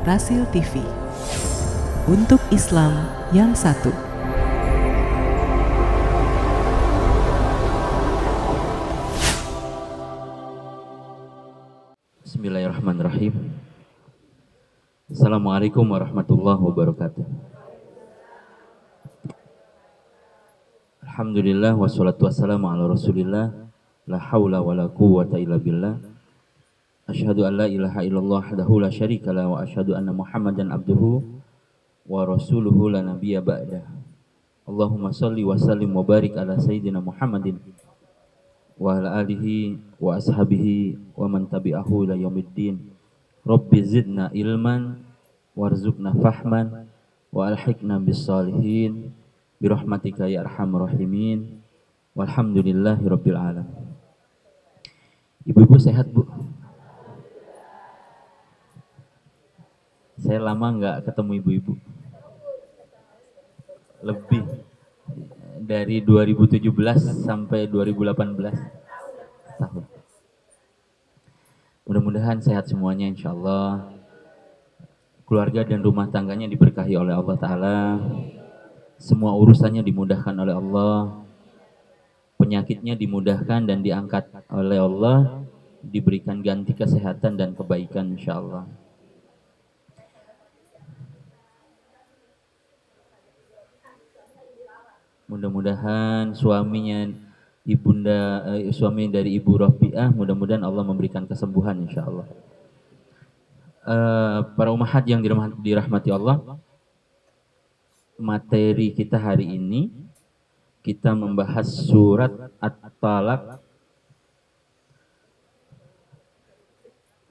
Rasil TV, untuk Islam yang satu. Bismillahirrahmanirrahim. Assalamualaikum warahmatullahi wabarakatuh. Alhamdulillah wassalatu wassalamu ala rasulillah. La hawla wa la quwwata illa billah. Asyhadu an la ilaha illallah wahdahu la syarikalah wa asyhadu anna Muhammadan abduhu wa rasuluhu la nabiyya ba'dah. Allahumma shalli wa sallim wa barik ala sayyidina Muhammadin wa ala alihi wa ashabihi wa man tabi'ahu ila yaumiddin. Rabbi zidna ilman warzuqna fahman wa alhiqna bis salihin birahmatika ya arhamar rahimin. Walhamdulillahi rabbil alamin. Ibu-ibu sehat, Bu? Saya lama nggak ketemu ibu-ibu. Lebih dari 2017 sampai 2018 tahun. Mudah-mudahan sehat semuanya insyaallah. Keluarga dan rumah tangganya diberkahi oleh Allah Ta'ala. Semua urusannya dimudahkan oleh Allah. Penyakitnya dimudahkan dan diangkat oleh Allah. Diberikan ganti kesehatan dan kebaikan insyaallah. Mudah-mudahan suami dari Ibu Rafi'ah, mudah-mudahan Allah memberikan kesembuhan insyaallah. Para ummahat yang dirahmati Allah, materi kita hari ini kita membahas surat At-Talaq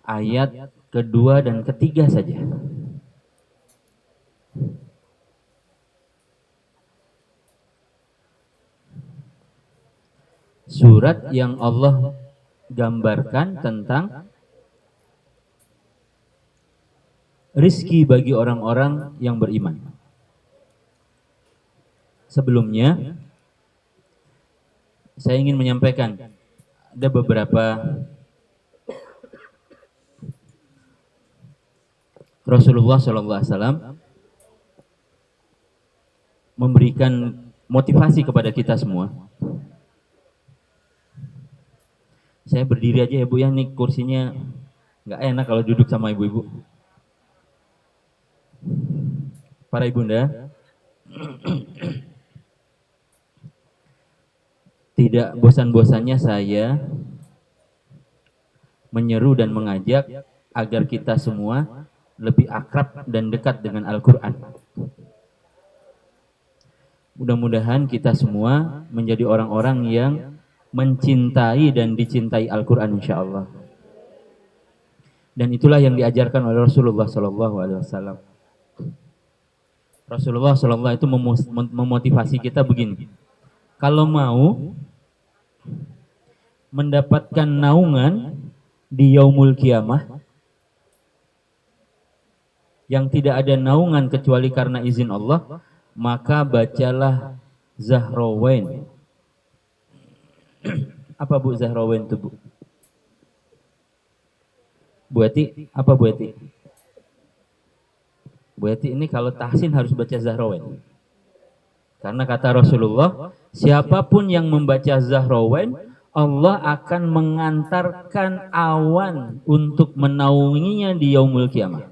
ayat kedua dan ketiga saja. Surat yang Allah gambarkan tentang rizki bagi orang-orang yang beriman. Sebelumnya, saya ingin menyampaikan ada beberapa Rasulullah SAW memberikan motivasi kepada kita semua. Saya berdiri aja ya Bu ya, nih kursinya nggak enak kalau duduk sama ibu-ibu. Para ibunda, tidak bosan-bosannya saya menyeru dan mengajak agar kita semua lebih akrab dan dekat dengan Al-Quran. Mudah-mudahan kita semua menjadi orang-orang yang mencintai dan dicintai Al-Quran insyaallah. Dan itulah yang diajarkan oleh Rasulullah SAW. Rasulullah SAW itu memotivasi kita begini. Kalau mau mendapatkan naungan di yaumul kiamah, yang tidak ada naungan kecuali karena izin Allah, maka bacalah Zahrawain. Apa Bu Zahrawain itu Bu? Bu Eti, apa Bu Eti? Bu Eti ini kalau tahsin harus baca Zahrawain. Karena kata Rasulullah, siapapun yang membaca Zahrawain, Allah akan mengantarkan awan untuk menaunginya di yaumul kiamah.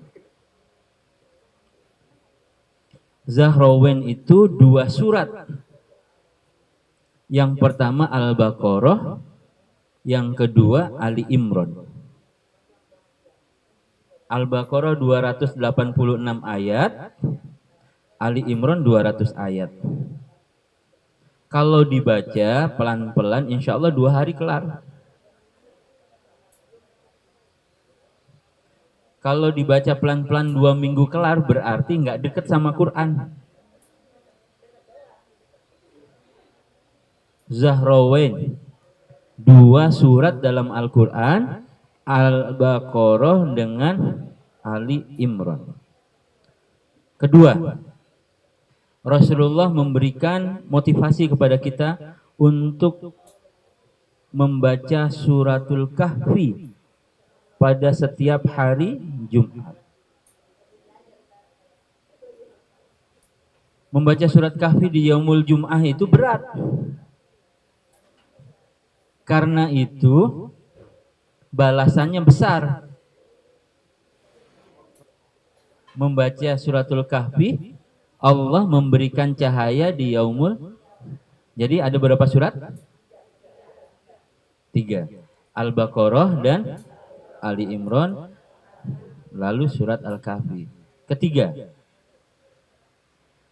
Zahrawain itu 2 surat. Yang pertama Al-Baqarah, yang kedua Ali Imran. Al-Baqarah 286 ayat, Ali Imran 200 ayat. Kalau dibaca pelan-pelan, insya Allah 2 hari kelar. Kalau dibaca pelan-pelan 2 minggu kelar, berarti nggak deket sama Quran. Zahrawain 2 surat dalam Al-Quran, Al-Baqarah dengan Ali Imran. Kedua, Rasulullah memberikan motivasi kepada kita untuk membaca suratul Kahfi pada setiap hari Jumat. Membaca surat Kahfi di Yaumul Jum'ah itu berat. Karena itu balasannya besar. Membaca suratul Kahfi, Allah memberikan cahaya di Yaumul. Jadi ada berapa surat? 3. Al-Baqarah dan Ali Imran, lalu surat Al-Kahfi. Ketiga,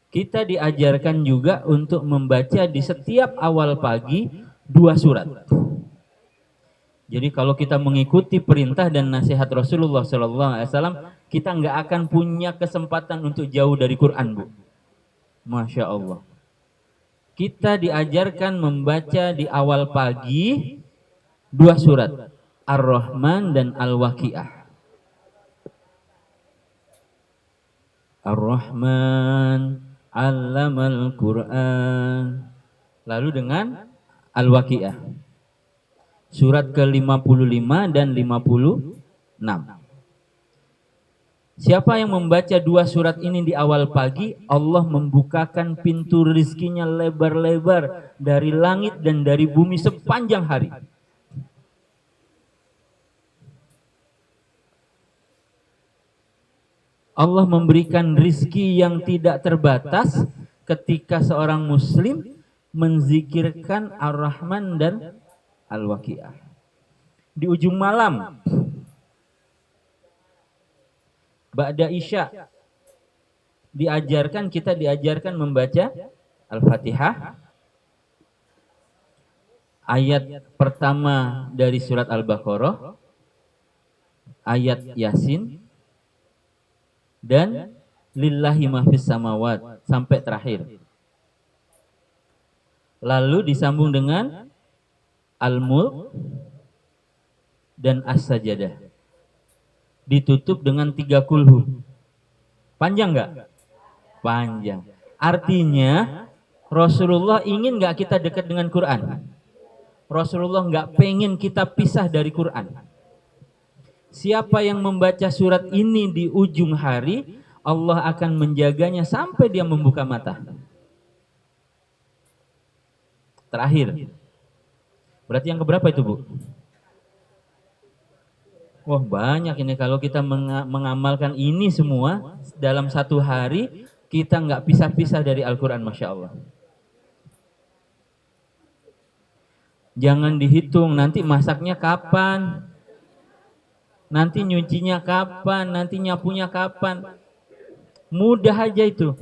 kita diajarkan juga untuk membaca di setiap awal pagi 2 surat. Jadi kalau kita mengikuti perintah dan nasihat Rasulullah SAW, kita nggak akan punya kesempatan untuk jauh dari Quran, Bu. Masya Allah. Kita diajarkan membaca di awal pagi 2 surat, Ar-Rahman dan Al-Waqiah. Ar-Rahman 'allamal Qur'an. Lalu dengan Al-Waqiah. Surat ke-55 dan 56. Siapa yang membaca 2 surat ini di awal pagi, Allah membukakan pintu rizkinya lebar-lebar dari langit dan dari bumi sepanjang hari. Allah memberikan rizki yang tidak terbatas ketika seorang muslim menzikirkan Ar-Rahman dan Al-Waqiah. Di ujung malam, ba'da Isya, kita diajarkan membaca Al-Fatihah, ayat pertama dari surat Al-Baqarah, ayat Yasin, dan lillahi ma fis samawat sampai terakhir. Lalu disambung dengan Al-Mulk dan As-Sajadah. Ditutup dengan 3 kulhu. Panjang nggak? Panjang. Artinya Rasulullah ingin nggak kita dekat dengan Quran? Rasulullah nggak pengen kita pisah dari Quran. Siapa yang membaca surat ini di ujung hari, Allah akan menjaganya sampai dia membuka mata. Terakhir. Berarti yang keberapa itu, Bu? Wah, banyak ini. Kalau kita mengamalkan ini semua dalam 1 hari, kita nggak pisah-pisah dari Al-Quran, Masya Allah. Jangan dihitung nanti masaknya kapan, nanti nyucinya kapan, nanti nyapunya kapan. Mudah aja itu.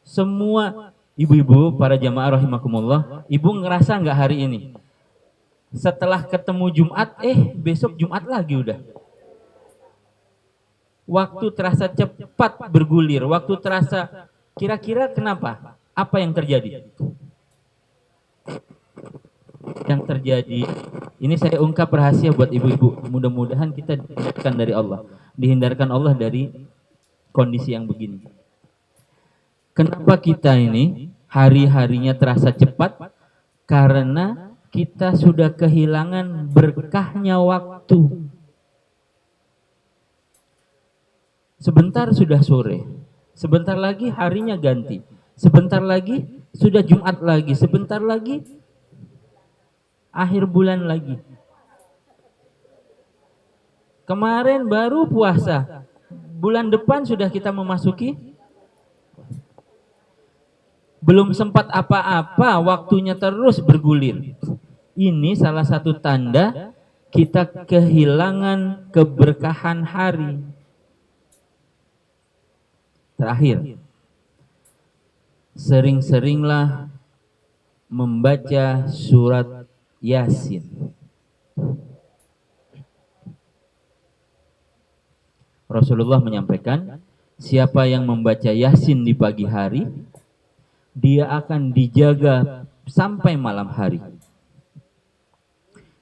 Semua ibu-ibu, para jamaah rahimakumullah, ibu ngerasa nggak hari ini? Setelah ketemu Jumat, besok Jumat lagi udah. Waktu terasa cepat bergulir, waktu terasa, kira-kira kenapa? Apa yang terjadi? Yang terjadi, ini saya ungkap rahasia buat ibu-ibu. Mudah-mudahan kita dihindarkan dari Allah, dihindarkan Allah dari kondisi yang begini. Kenapa kita ini hari-harinya terasa cepat? Karena kita sudah kehilangan berkahnya waktu. Sebentar sudah sore, sebentar lagi harinya ganti, sebentar lagi sudah Jumat lagi, sebentar lagi akhir bulan lagi. Kemarin baru puasa, bulan depan sudah kita memasuki. Belum sempat apa-apa, waktunya terus bergulir. Ini salah satu tanda kita kehilangan keberkahan hari. Terakhir, sering-seringlah membaca surat Yasin. Rasulullah menyampaikan, siapa yang membaca Yasin di pagi hari, dia akan dijaga sampai malam hari.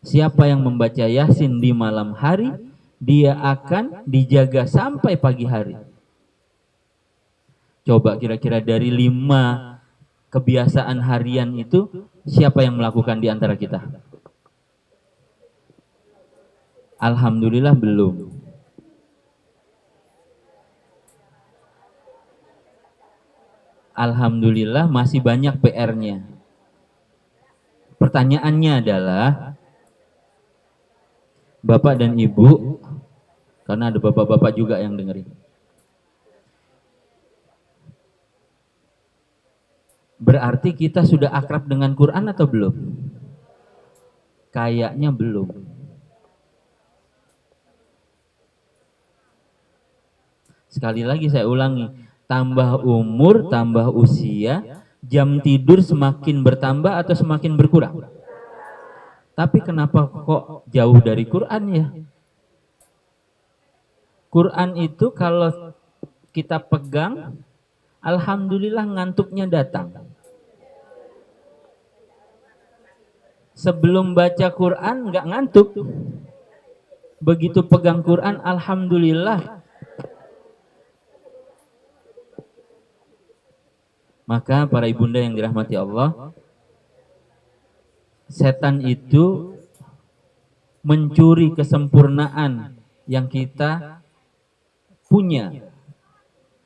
Siapa yang membaca Yasin di malam hari, dia akan dijaga sampai pagi hari. Coba kira-kira dari 5 kebiasaan harian itu, siapa yang melakukan di antara kita? Alhamdulillah belum. alhamdulillah masih banyak PR-nya. Pertanyaannya adalah, Bapak dan Ibu, karena ada bapak-bapak juga yang dengerin, berarti kita sudah akrab dengan Quran atau belum? Kayaknya belum. Sekali lagi saya ulangi, tambah umur, tambah usia, jam tidur semakin bertambah atau semakin berkurang? Tapi kenapa kok jauh dari Quran ya? Quran itu kalau kita pegang, alhamdulillah ngantuknya datang. Sebelum baca Quran nggak ngantuk. Begitu pegang Quran, alhamdulillah. Maka para ibunda yang dirahmati Allah, setan itu mencuri kesempurnaan yang kita punya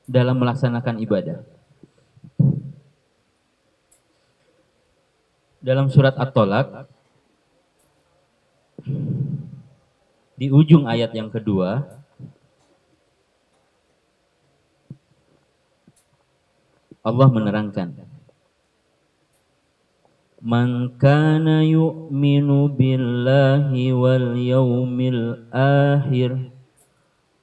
dalam melaksanakan ibadah. Dalam surat At-Tolak, di ujung ayat yang kedua, Allah menerangkan, Man kana yu'minu billahi wal yawmil akhir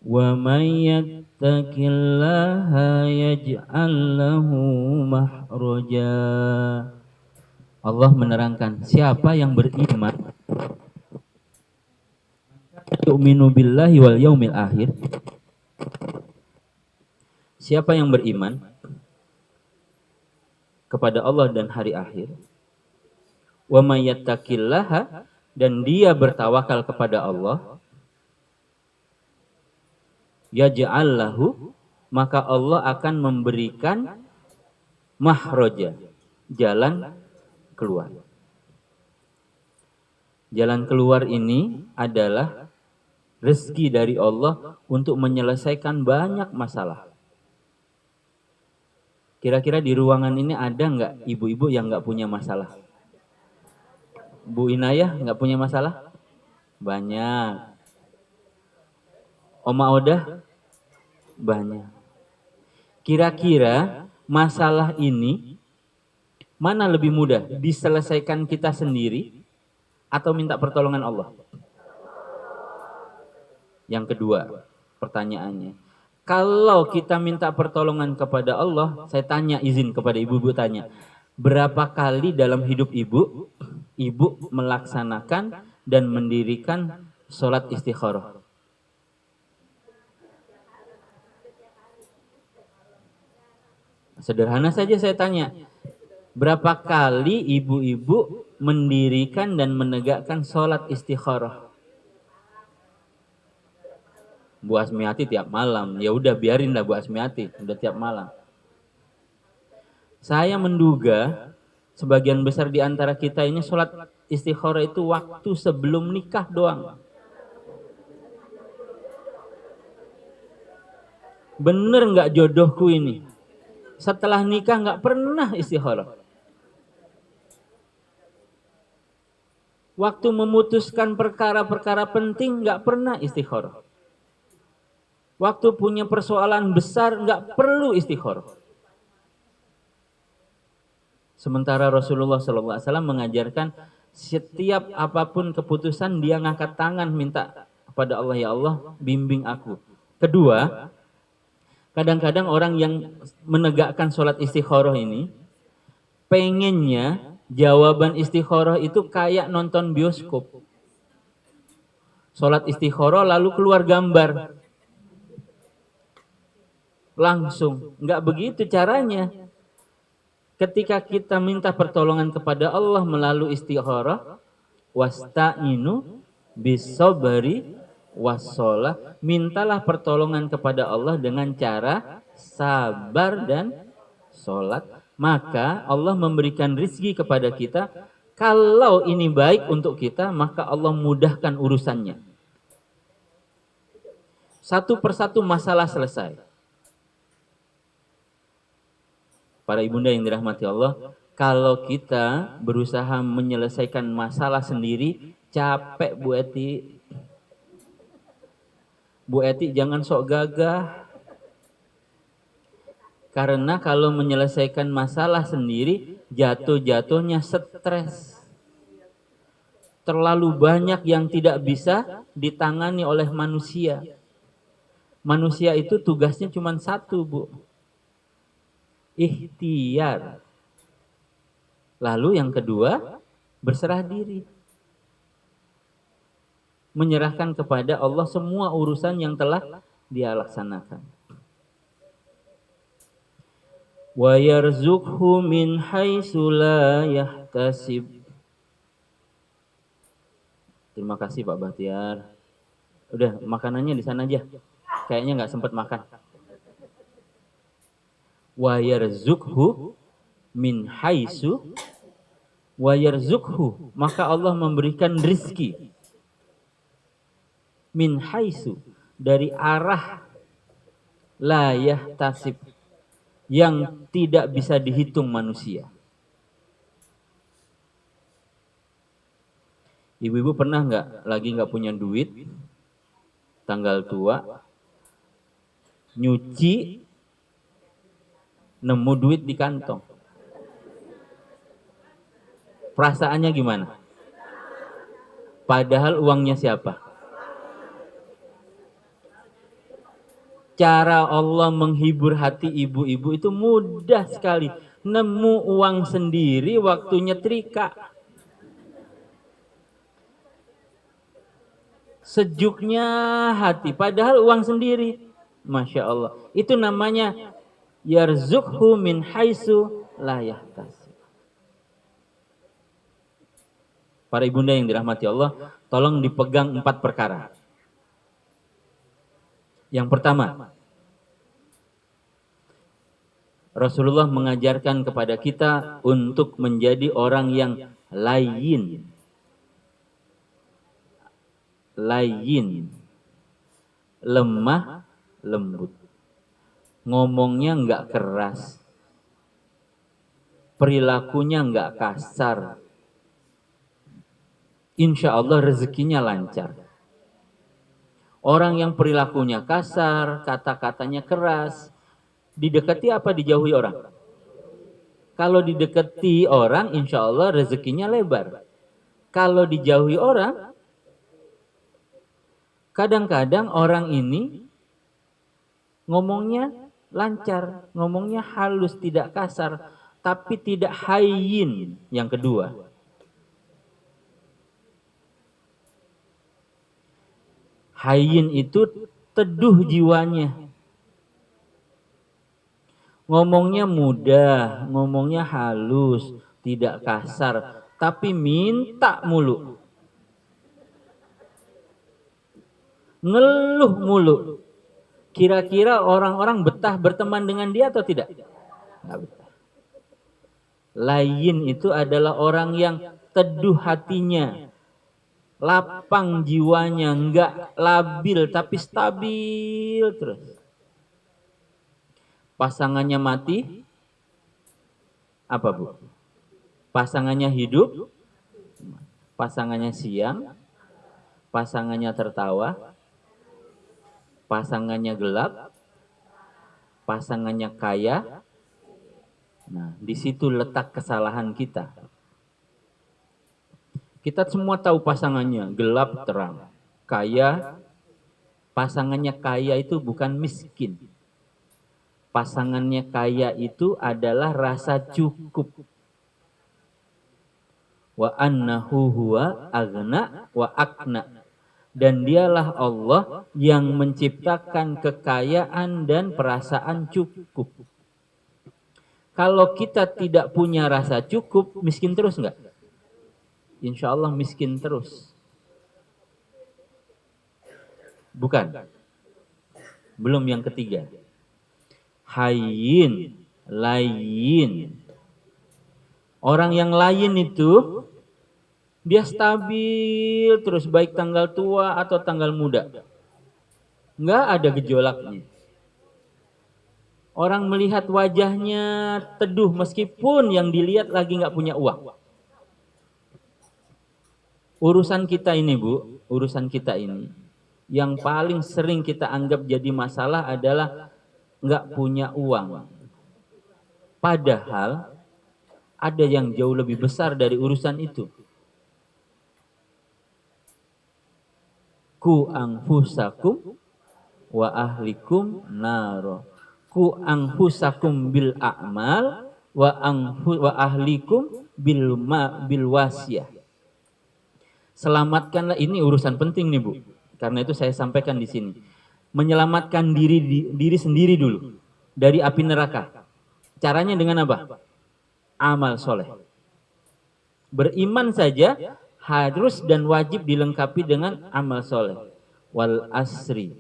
wa man yattaqillaha yaj'al lahu mahraja. Allah menerangkan, siapa yang beriman, yu'minu billahi wal yawmil akhir, siapa yang beriman kepada Allah dan hari akhir, wa may yattaqillaha, dan dia bertawakal kepada Allah, yaj'al lahu, maka Allah akan memberikan mahroja, jalan keluar. Jalan keluar ini adalah rezeki dari Allah untuk menyelesaikan banyak masalah. Kira-kira di ruangan ini ada nggak ibu-ibu yang nggak punya masalah? Bu Inayah nggak punya masalah? Banyak. Oma Odah? Banyak. Kira-kira masalah ini mana lebih mudah? Diselesaikan kita sendiri atau minta pertolongan Allah? Yang kedua pertanyaannya, kalau kita minta pertolongan kepada Allah, saya tanya, izin kepada ibu-ibu tanya, berapa kali dalam hidup ibu melaksanakan dan mendirikan sholat istikharah? Sederhana saja saya tanya, berapa kali ibu-ibu mendirikan dan menegakkan sholat istikharah? Bu Asmiati tiap malam, ya udah biarin lah Bu Asmiati, udah tiap malam. Saya menduga sebagian besar di antara kita ini sholat istikharah itu waktu sebelum nikah doang. Bener nggak jodohku ini? Setelah nikah nggak pernah istikharah. Waktu memutuskan perkara-perkara penting nggak pernah istikharah. Waktu punya persoalan besar nggak perlu istikharah. Sementara Rasulullah SAW mengajarkan setiap apapun keputusan dia ngangkat tangan minta kepada Allah, ya Allah bimbing aku. Kedua, kadang-kadang orang yang menegakkan sholat istikharah ini pengennya jawaban istikharah itu kayak nonton bioskop. Sholat istikharah lalu keluar gambar. Langsung, nggak begitu caranya. Ketika kita minta pertolongan kepada Allah melalui istikharah, wasta'inu bisobri wassalah, mintalah pertolongan kepada Allah dengan cara sabar dan sholat, maka Allah memberikan rizki kepada kita. Kalau ini baik untuk kita, maka Allah mudahkan urusannya. Satu persatu masalah selesai. Para ibunda yang dirahmati Allah, kalau kita berusaha menyelesaikan masalah sendiri, capek Bu Eti. Bu Eti jangan sok gagah. Karena kalau menyelesaikan masalah sendiri, jatuh-jatuhnya stres. Terlalu banyak yang tidak bisa ditangani oleh manusia. Manusia itu tugasnya cuma satu, Bu. Ikhtiar. Lalu yang kedua, berserah diri. Menyerahkan kepada Allah semua urusan yang telah Dia laksanakan. Wa yarzuqhu min haitsu la yahtasib. Terima kasih Pak Bahtiar. Udah, makanannya di sana aja. Kayaknya nggak sempat makan. Wa yarzuqhu min haitsu wa yarzuqhu, maka Allah memberikan rizki min haitsu, dari arah la yahtasib, yang tidak bisa dihitung manusia. Ibu-ibu pernah nggak punya duit, tanggal tua, nyuci, nemu duit di kantong. Perasaannya gimana? Padahal uangnya siapa? Cara Allah menghibur hati ibu-ibu itu mudah sekali. Nemu uang sendiri waktu nyetrika. Sejuknya hati, padahal uang sendiri. Masya Allah. Itu namanya yarzuqhu min haitsu la yahtasib. Para ibunda yang dirahmati Allah, tolong dipegang 4 perkara. Yang pertama, Rasulullah mengajarkan kepada kita untuk menjadi orang yang layyin. Layyin, lemah lembut. Ngomongnya nggak keras, perilakunya nggak kasar. Insya Allah rezekinya lancar. Orang yang perilakunya kasar, kata-katanya keras, didekati apa dijauhi orang? Kalau didekati orang, insya Allah rezekinya lebar. Kalau dijauhi orang, kadang-kadang orang ini ngomongnya lancar, ngomongnya halus, tidak kasar, tapi tidak hayyin. Yang kedua, hayyin itu teduh jiwanya. Ngomongnya mudah, ngomongnya halus, tidak kasar, tapi minta mulu. Ngeluh mulu. Kira-kira orang-orang betah berteman dengan dia atau tidak? Nggak betah. Layyin itu adalah orang yang teduh hatinya, lapang jiwanya, nggak labil tapi stabil terus. Pasangannya mati, apa Bu? Pasangannya hidup, pasangannya siang, pasangannya tertawa, pasangannya gelap, pasangannya kaya. Nah, di situ letak kesalahan kita. Kita semua tahu pasangannya gelap terang, kaya. Pasangannya kaya itu bukan miskin. Pasangannya kaya itu adalah rasa cukup. Wa annahu huwa aghna wa akna. Dan dialah Allah yang menciptakan kekayaan dan perasaan cukup. Kalau kita tidak punya rasa cukup, miskin terus enggak? Insya Allah miskin terus. Bukan. Belum yang ketiga. Hayyin, layyin. Orang yang lain itu dia stabil terus, baik tanggal tua atau tanggal muda. Nggak ada gejolaknya. Orang melihat wajahnya teduh meskipun yang dilihat lagi nggak punya uang. Urusan kita ini Bu, urusan kita ini yang paling sering kita anggap jadi masalah adalah nggak punya uang. Padahal ada yang jauh lebih besar dari urusan itu. Ku anfusakum wa ahlikum naro. Ku anfusakum bil a'mal wa ahlikum bil wasiyah. Selamatkanlah, ini urusan penting nih Bu. Karena itu saya sampaikan di sini. Menyelamatkan diri sendiri dulu dari api neraka. Caranya dengan apa? Amal soleh. Beriman saja harus dan wajib dilengkapi dengan amal soleh. Wal asri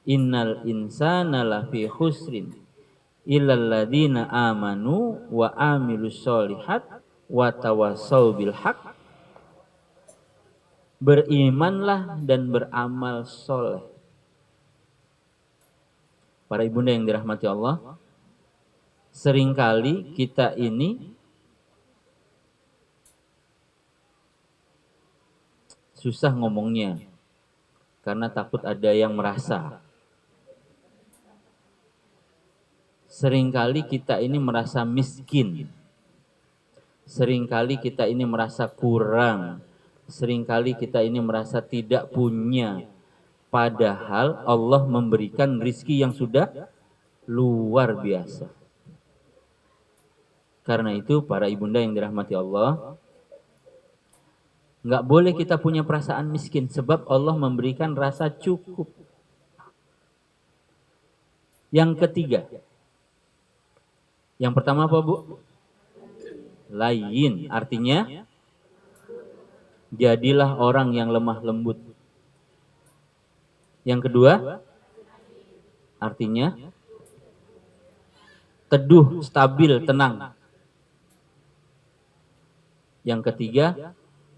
innal insana lafi khusrin illal ladzina amanu wa amilus solihat wa tawassaw bil haq. Berimanlah dan beramal soleh. Para ibunda yang dirahmati Allah, seringkali kita ini susah ngomongnya karena takut ada yang merasa. Seringkali kita ini merasa miskin. Seringkali kita ini merasa kurang. Seringkali kita ini merasa tidak punya. Padahal Allah memberikan rizki yang sudah luar biasa. Karena itu para ibunda yang dirahmati Allah, nggak boleh kita punya perasaan miskin, sebab Allah memberikan rasa cukup. Yang ketiga, yang pertama apa Bu? Layin, artinya jadilah orang yang lemah lembut. Yang kedua, artinya teduh, stabil, tenang. Yang ketiga,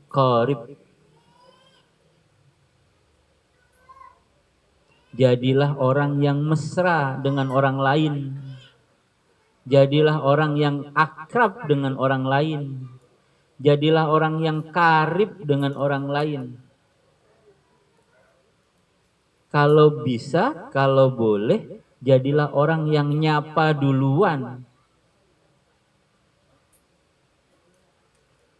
qarib. Jadilah orang yang mesra dengan orang lain. Jadilah orang yang akrab dengan orang lain. Jadilah orang yang karib dengan orang lain. Kalau bisa, kalau boleh, jadilah orang yang nyapa duluan.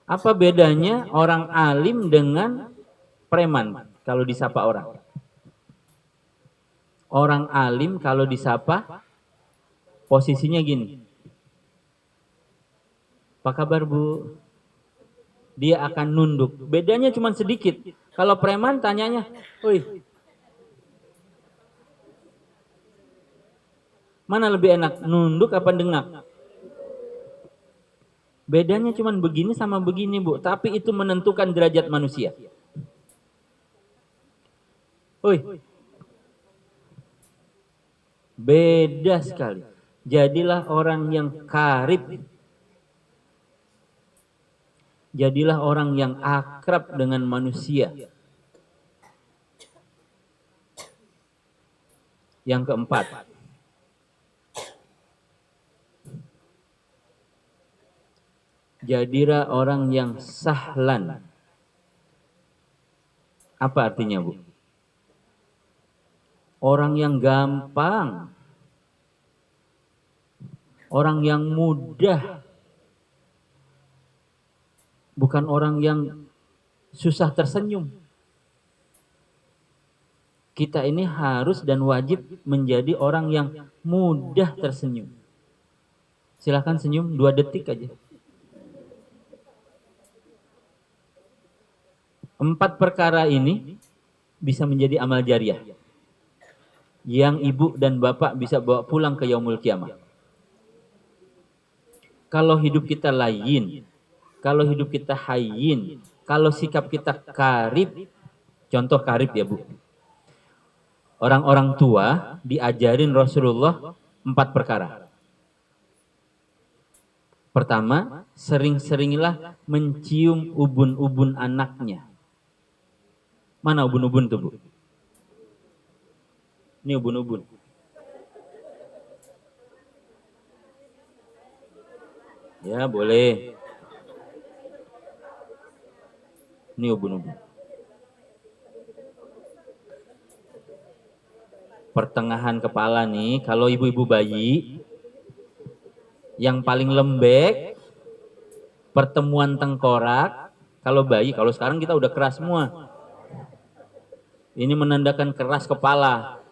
Apa bedanya orang alim dengan preman kalau disapa orang? Orang alim kalau disapa posisinya gini. Apa kabar Bu? Dia akan nunduk. Bedanya cuma sedikit. Kalau preman tanyanya, "Woi, mana lebih enak, nunduk apa dengak?" Bedanya cuma begini sama begini Bu, tapi itu menentukan derajat manusia. Woi, beda sekali. Jadilah orang yang karib. Jadilah orang yang akrab dengan manusia. Yang keempat, jadilah orang yang sahlan. Apa artinya Bu? Orang yang gampang. Orang yang mudah. Bukan orang yang susah tersenyum. Kita ini harus dan wajib menjadi orang yang mudah tersenyum. Silakan senyum 2 detik aja. 4 perkara ini bisa menjadi amal jariah yang ibu dan bapak bisa bawa pulang ke yaumul kiamah. Kalau hidup kita layin, kalau hidup kita hayyin, kalau sikap kita karib, contoh karib ya Bu. Orang-orang tua diajarin Rasulullah 4 perkara. Pertama, sering-seringlah mencium ubun-ubun anaknya. Mana ubun-ubun tuh Bu? Ini ubun-ubun. Ya, boleh. Ini ubun-ubun. Pertengahan kepala nih, kalau ibu-ibu bayi, yang paling lembek, pertemuan tengkorak, kalau bayi, kalau sekarang kita udah keras semua. Ini menandakan keras kepala.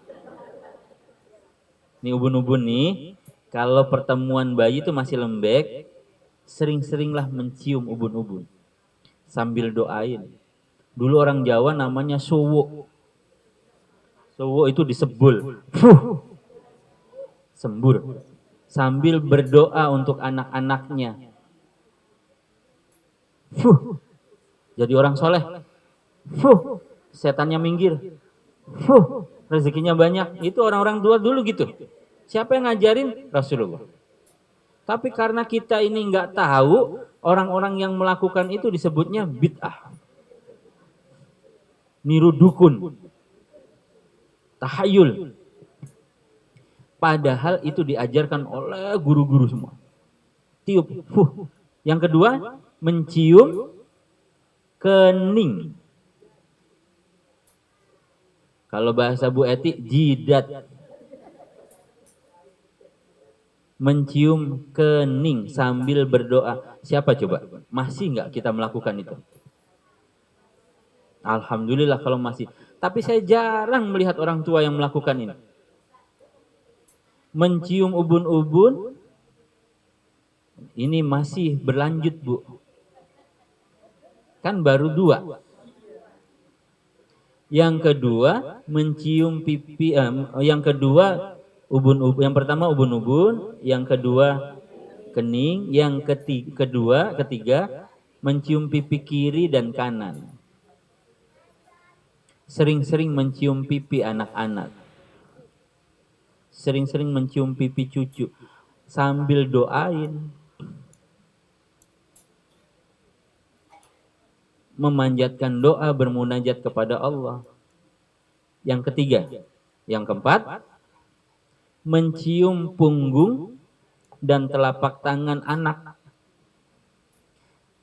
Ini ubun-ubun nih, kalau pertemuan bayi itu masih lembek, sering-seringlah mencium ubun-ubun sambil doain. Dulu orang Jawa namanya suwo. Suwo itu disebul. Sembur. Sambil berdoa untuk anak-anaknya. Jadi orang soleh. Setannya minggir. Rezekinya banyak. Itu orang-orang tua dulu gitu. Siapa yang ngajarin? Rasulullah. Tapi karena kita ini nggak tahu, orang-orang yang melakukan itu disebutnya bid'ah. Niru dukun. Tahayul. Padahal itu diajarkan oleh guru-guru semua. Tiup. Yang kedua, mencium kening. Kalau bahasa Bu Eti, jidat. Mencium kening sambil berdoa. Siapa coba? Masih nggak kita melakukan itu? Alhamdulillah kalau masih. Tapi saya jarang melihat orang tua yang melakukan ini. Mencium ubun-ubun, ini masih berlanjut, Bu. Kan baru 2. Yang kedua, mencium pipi. Yang kedua, ubun-ubun. Yang pertama ubun-ubun, yang kedua kening, yang ketiga mencium pipi kiri dan kanan. Sering-sering mencium pipi anak-anak. Sering-sering mencium pipi cucu sambil doain. Memanjatkan doa, bermunajat kepada Allah. Yang ketiga, yang keempat, mencium punggung dan telapak tangan anak.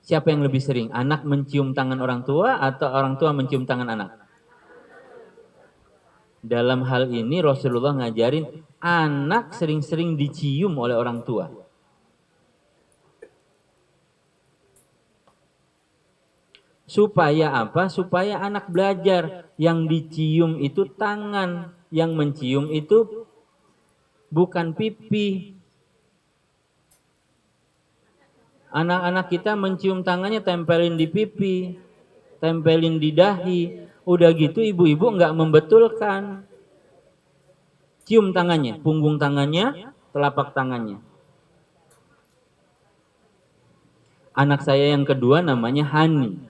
Siapa yang lebih sering? Anak mencium tangan orang tua atau orang tua mencium tangan anak? Dalam hal ini Rasulullah ngajarin anak sering-sering dicium oleh orang tua. Supaya apa? Supaya anak belajar. Yang dicium itu tangan, yang mencium itu bukan pipi. Anak-anak kita mencium tangannya tempelin di pipi, tempelin di dahi. Udah gitu ibu-ibu nggak membetulkan. Cium tangannya, punggung tangannya, telapak tangannya. Anak saya yang kedua namanya Hani.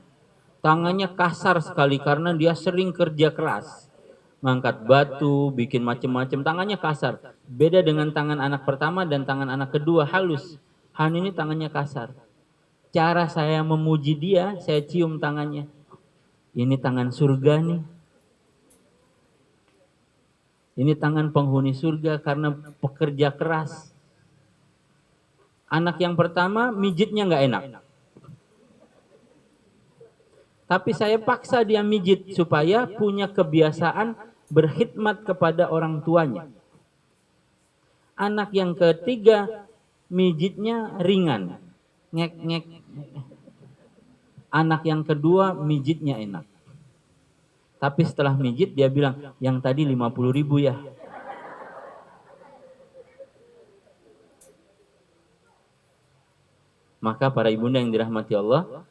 Tangannya kasar sekali karena dia sering kerja keras. Ngangkat batu, bikin macem-macem, tangannya kasar. Beda dengan tangan anak pertama dan tangan anak kedua, halus. Hani ini tangannya kasar. Cara saya memuji dia, saya cium tangannya. Ini tangan surga nih. Ini tangan penghuni surga karena pekerja keras. Anak yang pertama mijitnya nggak enak. Tapi saya paksa dia mijit supaya punya kebiasaan berkhidmat kepada orang tuanya. Anak yang ketiga mijitnya ringan. Ngek-ngek. Anak yang kedua mijitnya enak. Tapi setelah mijit dia bilang, yang tadi 50.000 ya. Maka para ibunda yang dirahmati Allah,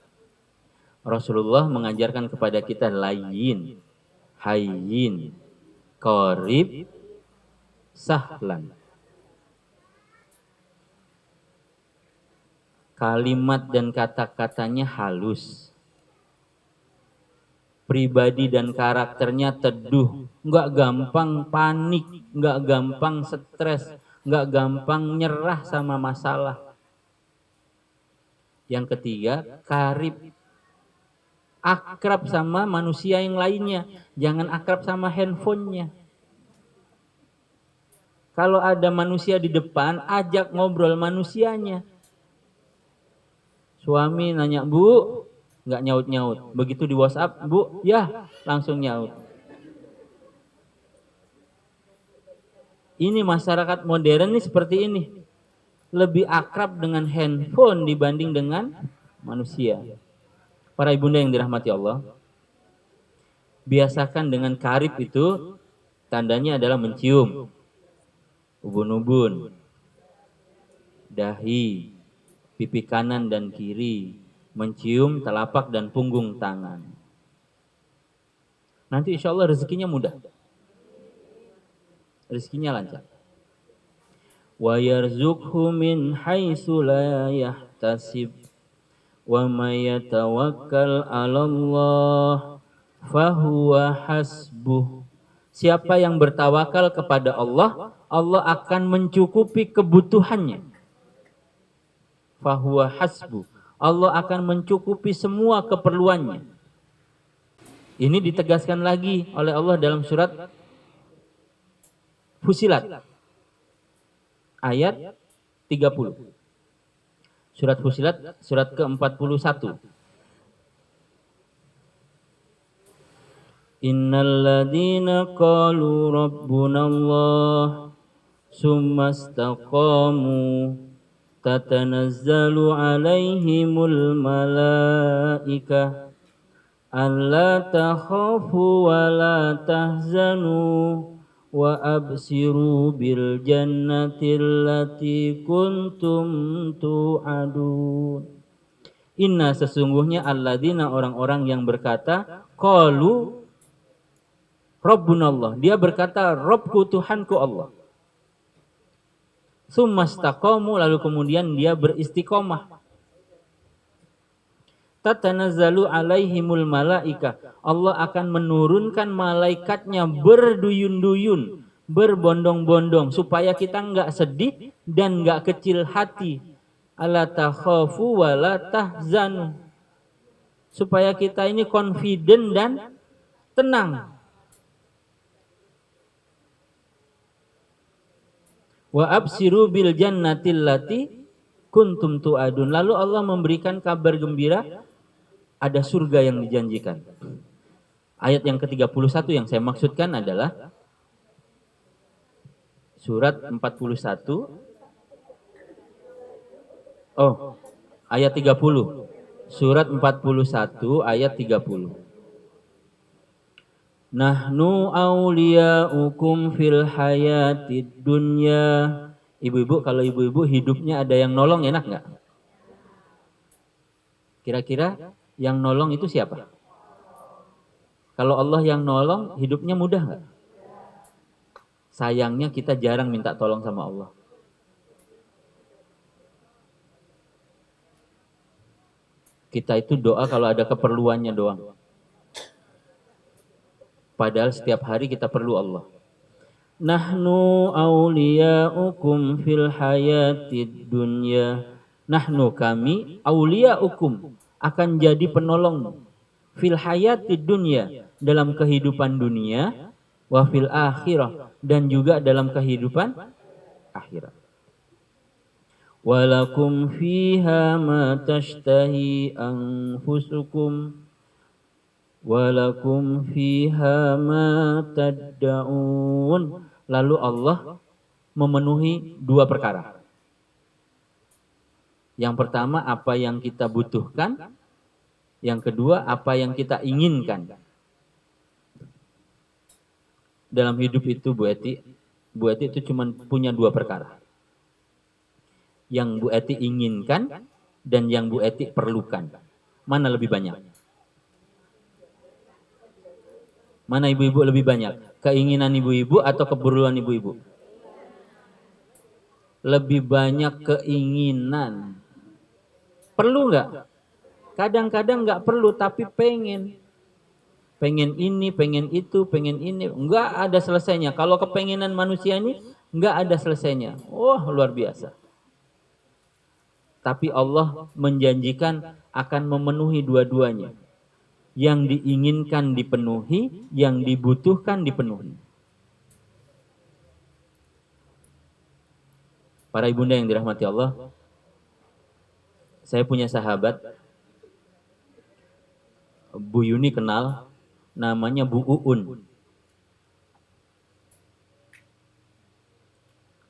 Rasulullah mengajarkan kepada kita layin, hayyin, qarib, sahlan. Kalimat dan kata-katanya halus. Pribadi dan karakternya teduh. Nggak gampang panik, nggak gampang stres, nggak gampang nyerah sama masalah. Yang ketiga, karib. Akrab sama manusia yang lainnya. Jangan akrab sama handphonenya. Kalau ada manusia di depan, ajak ngobrol manusianya. Suami nanya, "Bu," nggak nyaut-nyaut. Begitu di WhatsApp, "Bu," ya langsung nyaut. Ini masyarakat modern nih seperti ini. Lebih akrab dengan handphone dibanding dengan manusia. Para ibunda yang dirahmati Allah, biasakan dengan karib itu tandanya adalah mencium, ubun-ubun, dahi, pipi kanan dan kiri, mencium telapak dan punggung tangan. Nanti insya Allah rezekinya mudah, rezekinya lancar. Wa yarzuqhu min haitsu la yahtasib wa may yatawakkal 'alallah fahuwa hasbuh. Siapa yang bertawakal kepada Allah, Allah akan mencukupi kebutuhannya. Fahuwa hasbuh. Allah akan mencukupi semua keperluannya. Ini ditegaskan lagi oleh Allah dalam surat Fusilat ayat 30. Surat Fusilat surat ke-41. Innal ladzina qalu rabbunallah summa istaqamu tatanazzalu alaihimul malaikah alla takhafu wa la tahzanu wa absiru bil jannati allati kuntum tu'adun. Inna sesungguhnya alladzina orang-orang yang berkata qalu Rabbunallah, dia berkata Rabbku Tuhanku Allah. Summastaqamu, lalu kemudian dia beristiqomah. Tatanazzalu alaihimul malaika, Allah akan menurunkan malaikatnya berduyun-duyun, berbondong-bondong, supaya kita enggak sedih dan enggak kecil hati. Ala takhafu wa la tahzanu, supaya kita ini confident dan tenang. Wa absiru bil jannatil lati kuntum tu'adun. Lalu Allah memberikan kabar gembira, ada surga yang dijanjikan. Ayat yang ke-31 yang saya maksudkan adalah surat 41. Oh, ayat 30. Surat 41 ayat 30. Nahnu awliya'ukum fil hayatid dunya. Ibu-ibu, kalau ibu-ibu hidupnya ada yang nolong enak nggak? Kira-kira yang nolong itu siapa? Kalau Allah yang nolong, hidupnya mudah nggak? Sayangnya kita jarang minta tolong sama Allah. Kita itu doa kalau ada keperluannya doang. Padahal setiap hari kita perlu Allah. Nahnu awliya'ukum fil hayatid dunya. Nahnu kami, awliya'ukum, akan jadi penolong. Fil hayatid dunya, dalam kehidupan dunia. Wa fil akhirah, dan juga dalam kehidupan akhirat. Walakum fiha ma tashtahi anfusukum. Walakum fiha ma tad'un. Lalu Allah memenuhi dua perkara. Yang pertama, apa yang kita butuhkan. Yang kedua, apa yang kita inginkan. Dalam hidup itu Bu Eti itu cuma punya dua perkara. Yang Bu Eti inginkan dan yang Bu Eti perlukan. Mana lebih banyak? Mana ibu-ibu lebih banyak? Keinginan ibu-ibu atau keperluan ibu-ibu? Lebih banyak keinginan. Perlu nggak? Kadang-kadang nggak perlu, tapi pengen. Pengen ini, pengen itu, pengen ini. Nggak ada selesainya. Kalau kepengenan manusia ini, nggak ada selesainya. Wah, luar biasa. Tapi Allah menjanjikan akan memenuhi dua-duanya. Yang diinginkan dipenuhi, yang dibutuhkan dipenuhi. Para ibunda yang dirahmati Allah, Saya punya sahabat, Bu Yuni kenal, namanya Bu Uun.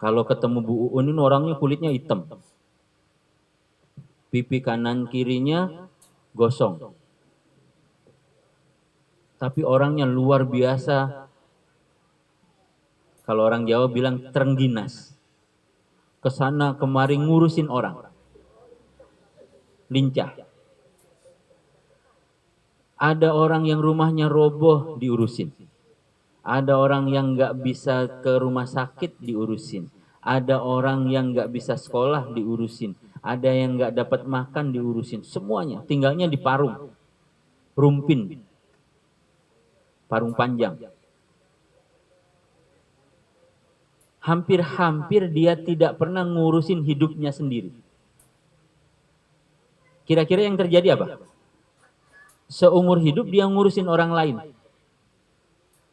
Kalau ketemu Bu Uun ini orangnya kulitnya hitam. Pipi kanan kirinya gosong. Tapi orangnya luar biasa. Kalau orang Jawa bilang terengginas. Kesana kemari ngurusin orang. Lincah. Ada orang yang rumahnya roboh diurusin. Ada orang yang nggak bisa ke rumah sakit diurusin. Ada orang yang nggak bisa sekolah diurusin. Ada yang nggak dapat makan diurusin. Semuanya tinggalnya di Parung, Rumpin, Parung Panjang. Hampir-hampir dia tidak pernah ngurusin hidupnya sendiri. Kira-kira yang terjadi apa? Seumur hidup dia ngurusin orang lain.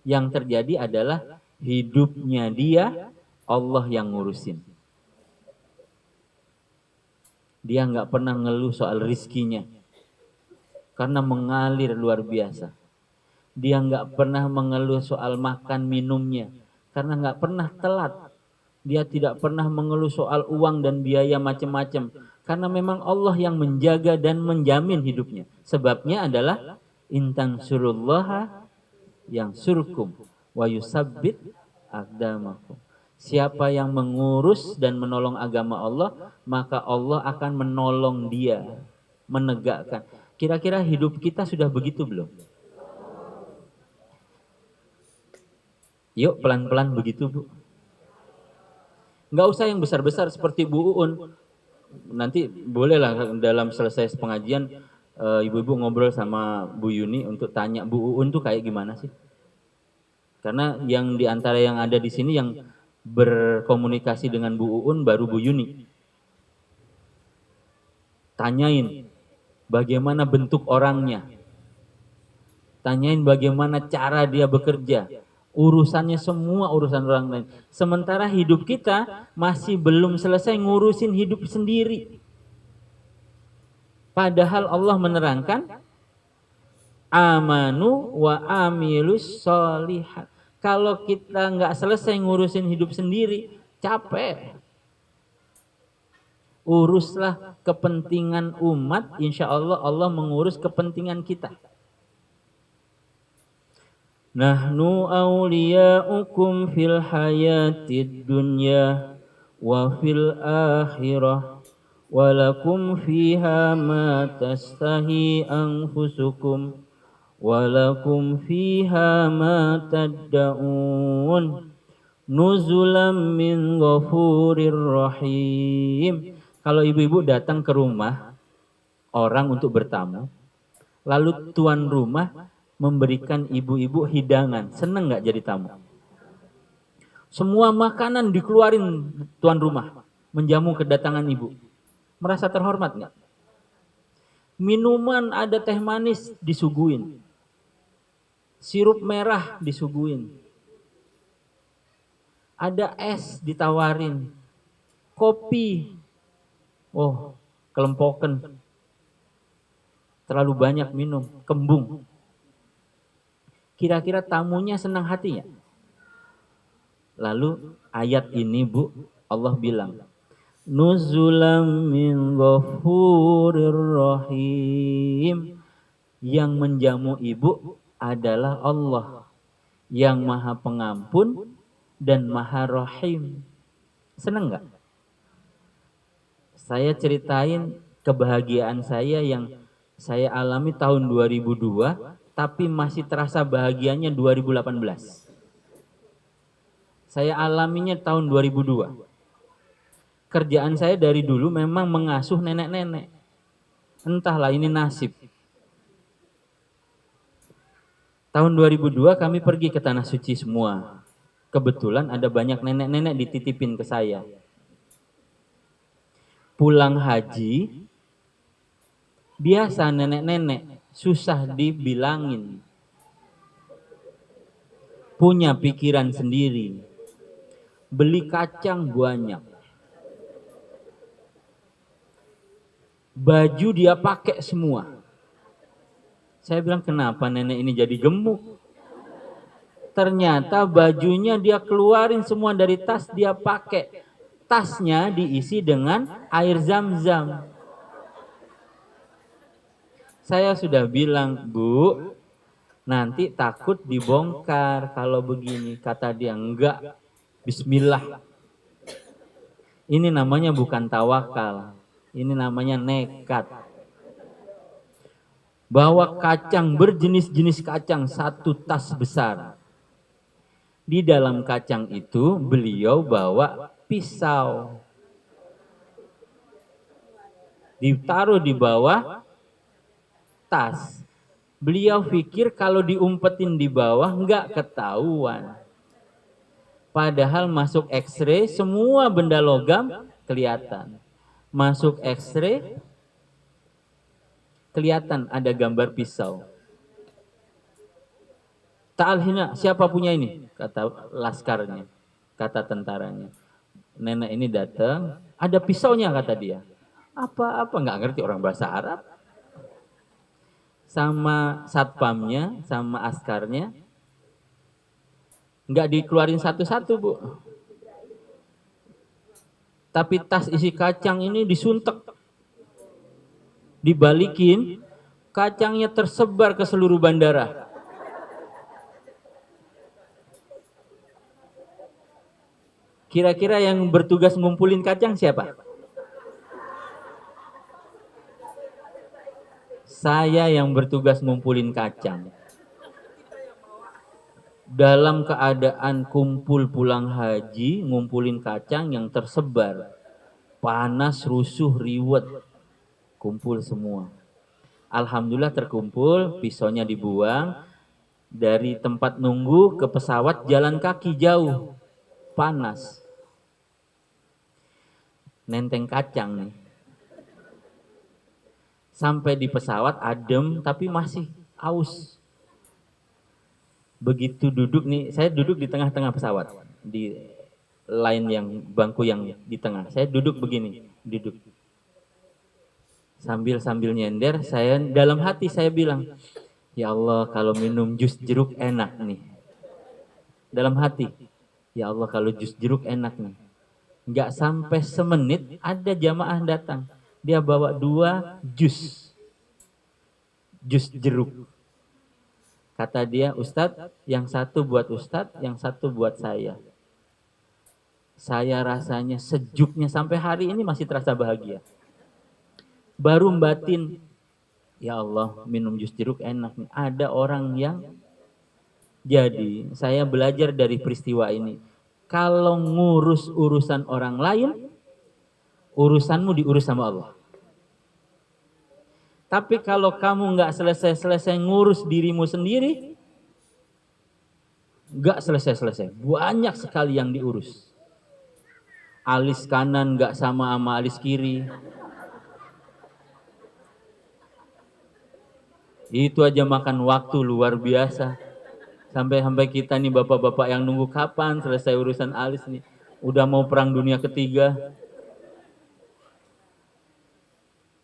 Yang terjadi adalah hidupnya dia, Allah yang ngurusin. Dia nggak pernah ngeluh soal rizkinya. Karena mengalir luar biasa. Dia nggak pernah mengeluh soal makan minumnya. Karena nggak pernah telat. Dia tidak pernah mengeluh soal uang dan biaya macam-macam. Karena memang Allah yang menjaga dan menjamin hidupnya. Sebabnya adalah intan surullaha yang surkum wa yusabbit aqdamakum. Siapa yang mengurus dan menolong agama Allah, maka Allah akan menolong dia, menegakkan. Kira-kira hidup kita sudah begitu belum? Yuk pelan-pelan begitu, Bu. Nggak usah yang besar-besar seperti Bu Uun. Nanti bolehlah dalam selesai pengajian ibu-ibu ngobrol sama Bu Yuni untuk tanya Bu Uun tuh kayak gimana sih? Karena yang diantara yang ada di sini yang berkomunikasi dengan Bu Uun baru Bu Yuni. Tanyain bagaimana bentuk orangnya. Tanyain bagaimana cara dia bekerja. Urusannya semua urusan orang lain. Sementara hidup kita masih belum selesai ngurusin hidup sendiri. Padahal Allah menerangkan amanu wa amilus solihat. Kalau kita nggak selesai ngurusin hidup sendiri, capek. Uruslah kepentingan umat, insya Allah Allah mengurus kepentingan kita. Nahnu awliya'ukum fil hayatid dunya wa fil akhirah walakum fiha ma tastahi anfusukum walakum fiha ma tadda'un nuzulam min ghafurir rahim. Kalau ibu-ibu datang ke rumah orang untuk bertamu, lalu tuan rumah memberikan ibu-ibu hidangan, seneng nggak jadi tamu? Semua makanan dikeluarin tuan rumah, menjamu kedatangan ibu. Merasa terhormat nggak? Minuman ada teh manis disuguhin, sirup merah disuguhin, ada es ditawarin, kopi, oh kelempoken, terlalu banyak minum, kembung. Kira-kira tamunya senang hati ya? Lalu ayat ini Bu, Allah bilang, nuzulam min ghafurir rahim. Yang menjamu ibu adalah Allah yang maha pengampun dan maha rahim. Senang nggak? Saya ceritain kebahagiaan saya yang saya alami tahun 2002, tapi masih terasa bahagianya 2018. Saya alaminya tahun 2002. Kerjaan saya dari dulu memang mengasuh nenek-nenek. Entahlah ini nasib. Tahun 2002 kami pergi ke Tanah Suci semua. Kebetulan ada banyak nenek-nenek dititipin ke saya. Pulang haji, biasa nenek-nenek susah dibilangin. Punya pikiran sendiri. Beli kacang banyak. Baju dia pakai semua. Saya bilang, kenapa nenek ini jadi gemuk? Ternyata bajunya dia keluarin semua dari tas, dia pakai. Tasnya diisi dengan air zam-zam. Saya sudah bilang, Bu, nanti takut dibongkar kalau begini. Kata dia, enggak, bismillah. Ini namanya bukan tawakal, ini namanya nekat. Bawa kacang, berjenis-jenis kacang, satu tas besar. Di dalam kacang itu beliau bawa pisau. Ditaruh di bawah tas. Beliau pikir kalau diumpetin di bawah nggak ketahuan. Padahal masuk X-ray semua benda logam kelihatan. Masuk X-ray kelihatan ada gambar pisau. Ta'al hina, siapa punya ini? Kata laskarnya, kata tentaranya. Nenek ini datang, ada pisaunya kata dia. Apa nggak ngerti orang bahasa Arab. Sama satpamnya, sama askarnya, nggak dikeluarin satu-satu, Bu. Tapi tas isi kacang ini disuntek, dibalikin, kacangnya tersebar ke seluruh bandara. Kira-kira yang bertugas ngumpulin kacang siapa? Saya yang bertugas ngumpulin kacang. Dalam keadaan kumpul pulang haji, ngumpulin kacang yang tersebar. Panas, rusuh, riwet. Kumpul semua. Alhamdulillah terkumpul, pisaunya dibuang. Dari tempat nunggu ke pesawat jalan kaki jauh. Panas. Nenteng kacang nih. Sampai di pesawat adem tapi masih aus. Begitu duduk nih, saya duduk di tengah-tengah pesawat, di line yang bangku yang di tengah. Saya duduk begini, duduk. Sambil nyender, saya dalam hati saya bilang, ya Allah kalau minum jus jeruk enak nih. Dalam hati, ya Allah kalau jus jeruk enak nih. Nggak sampai semenit ada jamaah datang. Dia bawa 2 jus jeruk. Kata dia, Ustadz, yang satu buat Ustadz, yang satu buat saya. Saya rasanya sejuknya sampai hari ini masih terasa bahagia. Baru batin, ya Allah minum jus jeruk enak nih. Ada orang yang, jadi saya belajar dari peristiwa ini. Kalau ngurus urusan orang lain, urusanmu diurus sama Allah. Tapi kalau kamu nggak selesai-selesai ngurus dirimu sendiri, nggak selesai-selesai. Banyak sekali yang diurus. Alis kanan nggak sama alis kiri. Itu aja makan waktu luar biasa. Sampai kita nih bapak-bapak yang nunggu kapan selesai urusan alis nih. Udah mau perang dunia ketiga.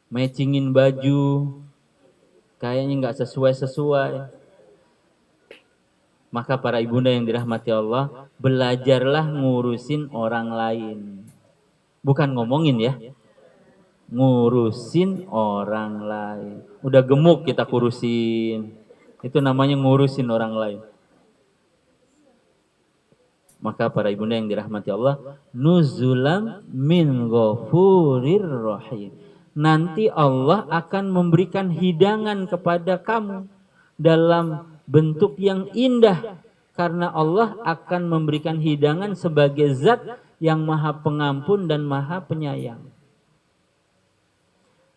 Matchingin baju. Kayaknya nggak sesuai. Maka para ibunda yang dirahmati Allah, belajarlah ngurusin orang lain. Bukan ngomongin ya. Ngurusin orang lain. Udah gemuk kita kurusin. Itu namanya ngurusin orang lain. Maka para ibunda yang dirahmati Allah, nuzulam min ghafurir rahim. Nanti Allah akan memberikan hidangan kepada kamu dalam bentuk yang indah. Karena Allah akan memberikan hidangan sebagai zat yang maha pengampun dan maha penyayang.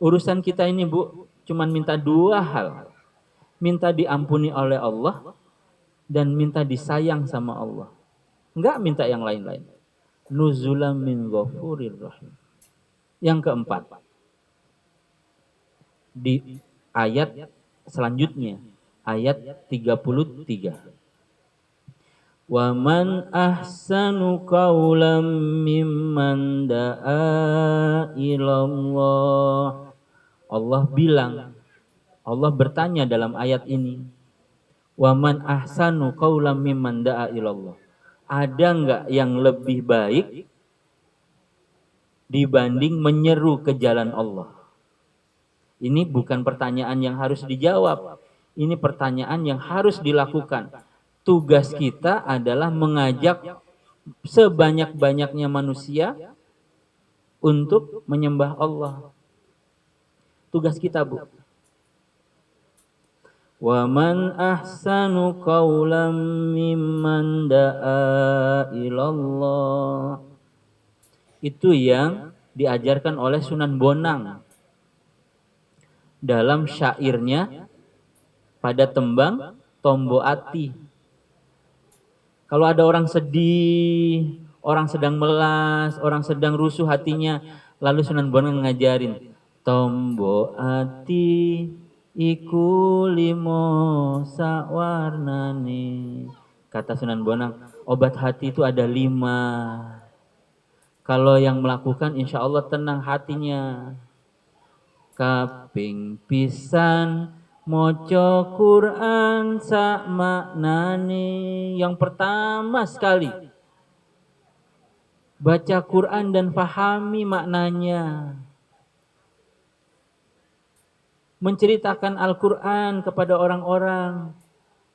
Urusan kita ini, Bu, cuman minta 2 hal. Minta diampuni oleh Allah dan minta disayang sama Allah. Enggak minta yang lain-lain. Nuzulam min ghafurir rahim. Yang keempat, di ayat selanjutnya, ayat 33. Wa man ahsanu qawlan mimman da'a ilallah Allah bilang, Allah bertanya dalam ayat ini, waman ahsanu qaulam mimman da'a ilallah. Ada enggak yang lebih baik dibanding menyeru ke jalan Allah? Ini bukan pertanyaan yang harus dijawab. Ini pertanyaan yang harus dilakukan. Tugas kita adalah mengajak sebanyak-banyaknya manusia untuk menyembah Allah. Tugas kita, Bu. Wa man ahsanu qaulam mimman da'a ilallah. Itu yang diajarkan oleh Sunan Bonang dalam syairnya pada tembang Tombo Ati. Kalau ada orang sedih, orang sedang melas, orang sedang rusuh hatinya, lalu Sunan Bonang ngajarin, Tombo ati iku limo sawarnane. Kata Sunan Bonang, obat hati itu ada 5. Kalau yang melakukan insya Allah tenang hatinya. Kaping pisan moco Quran sak maknane. Yang pertama sekali, baca Quran dan pahami maknanya. Menceritakan Al-Quran kepada orang-orang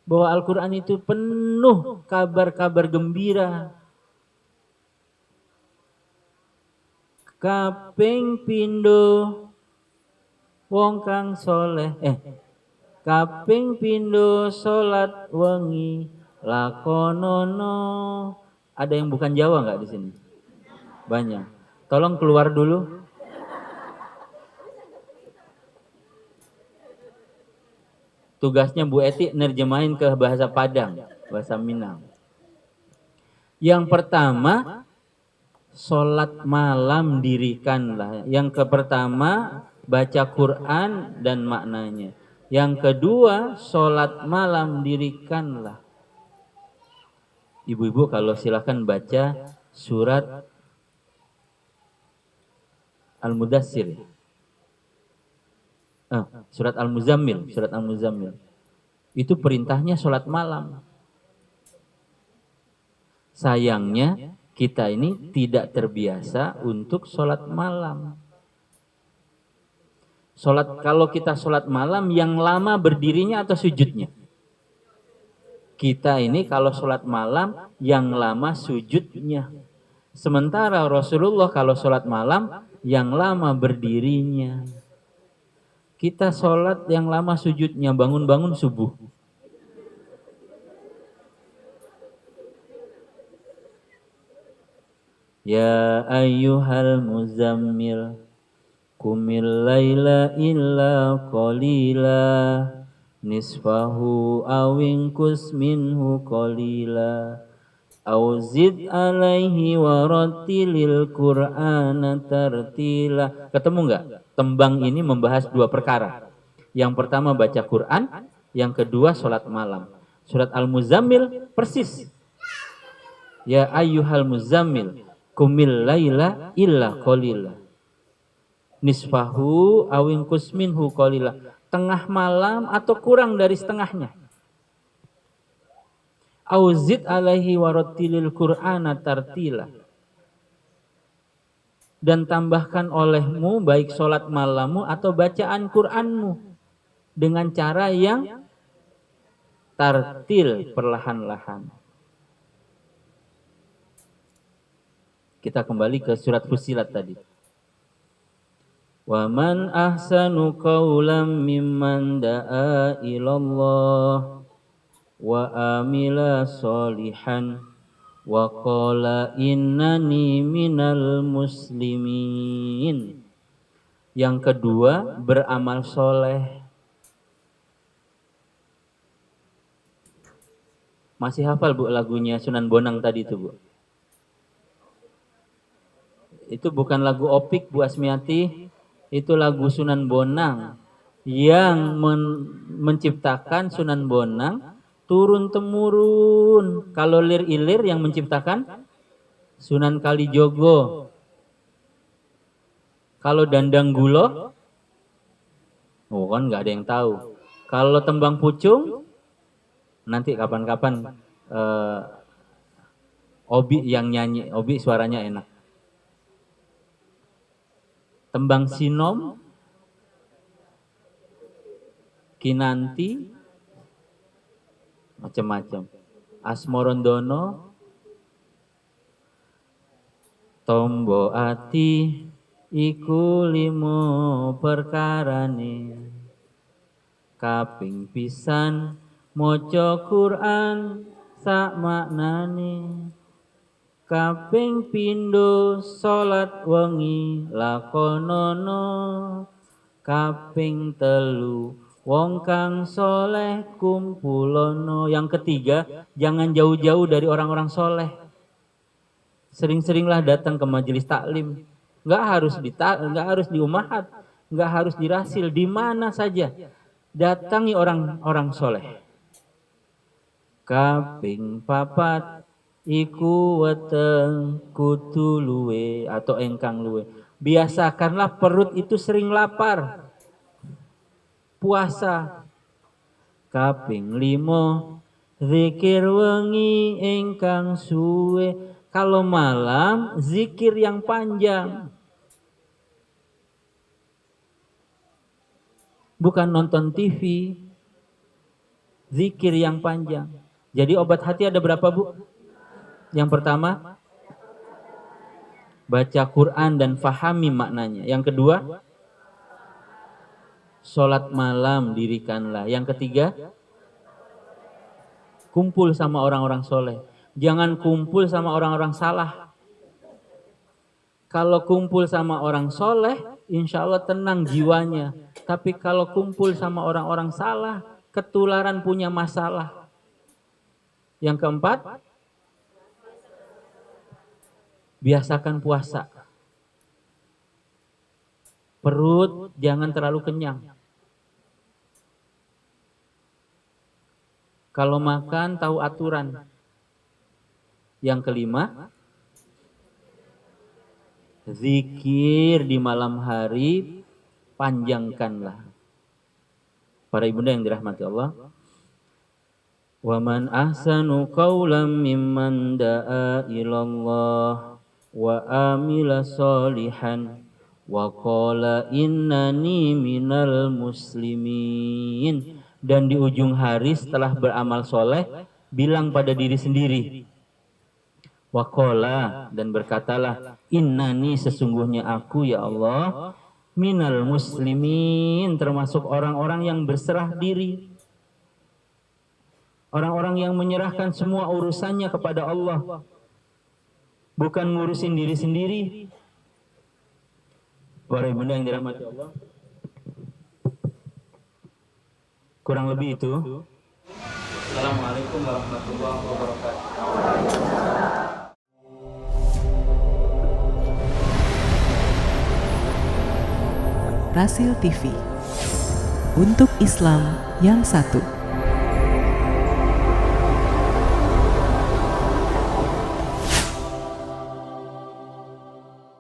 bahwa Al-Quran itu penuh kabar-kabar gembira. Kaping pindo wong kang soleh kaping pindo salat wengi lakonono. Ada yang bukan Jawa nggak di sini? Banyak. Tolong keluar dulu. Tugasnya Bu Eti nerjemahin ke bahasa Padang, bahasa Minang. Yang pertama, sholat malam dirikanlah. Yang pertama, baca Quran dan maknanya. Yang kedua, sholat malam dirikanlah. Ibu-ibu kalau silakan baca surat Al-Mudassir. Surat Al-Muzammil, surat Al-Muzammil. Itu perintahnya sholat malam. Sayangnya kita ini tidak terbiasa untuk sholat malam. Kalau kita sholat malam, yang lama berdirinya atau sujudnya? Kita ini kalau sholat malam, yang lama sujudnya. Sementara Rasulullah kalau sholat malam, yang lama berdirinya. Kita sholat yang lama sujudnya, bangun-bangun subuh. Ya ayyuhal muzammil kumil laila illa qalila nisfahu awingkus minhu qalila auzid alaihi warattilil qur'ana tartila. Ketemu enggak? Tembang ini membahas 2 perkara. Yang pertama baca Quran, yang kedua sholat malam. Surat Al-Muzammil persis. Ya ayyuhal muzammil kumil laila illa qalila nisfahu awingkus minhu qalila. Tengah malam atau kurang dari setengahnya. Auzid alaihi warattilil qur'ana tartila. Dan tambahkan olehmu baik sholat malammu atau bacaan Qur'anmu dengan cara yang tartil, perlahan-lahan. Kita kembali ke surat Fussilat tadi. Wa man ahsanu qaulam mimman da'a ilallah wa amila sholihan wa qala innani minal muslimin. Yang kedua, beramal soleh. Masih hafal Bu lagunya Sunan Bonang tadi itu Bu? Itu bukan lagu Opik Bu Asmiati, itu lagu Sunan Bonang yang menciptakan Sunan Bonang turun temurun. Kalau lir ilir yang menciptakan Sunan Kalijogo. Kalau dandang gulo Oh kan nggak ada yang tahu. Kalau tembang pucung, nanti kapan-kapan Obi yang nyanyi, Obi suaranya enak. Tembang sinom, kinanti, macam-macam. Asmorondono, tombo ati, iku limo perkarane. Kaping pisan maca Quran sak maknane. Kaping pindho salat wengi lakonono. Kaping telu wong kang soleh kumpulono. Yang ketiga, jangan jauh-jauh dari orang-orang soleh. Sering-seringlah datang ke majelis taklim. Nggak harus di umahat, nggak harus di rasil, di mana saja. Datangi orang-orang soleh. Kaping papat iku weteng kudu luwe atau engkang luwe. Biasakanlah perut itu sering lapar. Puasa. Kaping limo zikir wengi engkang suwe. Kalau malam zikir yang panjang. Bukan nonton TV, zikir yang panjang. Jadi obat hati ada berapa, Bu? Yang pertama, baca Quran dan fahami maknanya. Yang kedua, sholat malam dirikanlah. Yang ketiga, kumpul sama orang-orang soleh. Jangan kumpul sama orang-orang salah. Kalau kumpul sama orang soleh, insya Allah tenang jiwanya. Tapi kalau kumpul sama orang-orang salah, ketularan punya masalah. Yang keempat, biasakan puasa. Perut jangan terlalu kenyang. Kalau makan tahu aturan. Yang kelima, zikir di malam hari panjangkanlah. Para ibunda yang dirahmati Allah. Wa man ahsanu qawlan mimman da'a ilallah wa amila solihan wa qala innani minal muslimin. Dan di ujung hari setelah beramal soleh, bilang pada diri sendiri, wa qala, dan berkatalah, innani, sesungguhnya aku ya Allah, minal muslimin, termasuk orang-orang yang berserah diri. Orang-orang yang menyerahkan semua urusannya kepada Allah. Bukan ngurusin diri sendiri. Para ibunda yang dirahmati Allah. Kurang lebih itu. Assalamualaikum warahmatullahi wabarakatuh. Rasil TV, untuk Islam yang satu.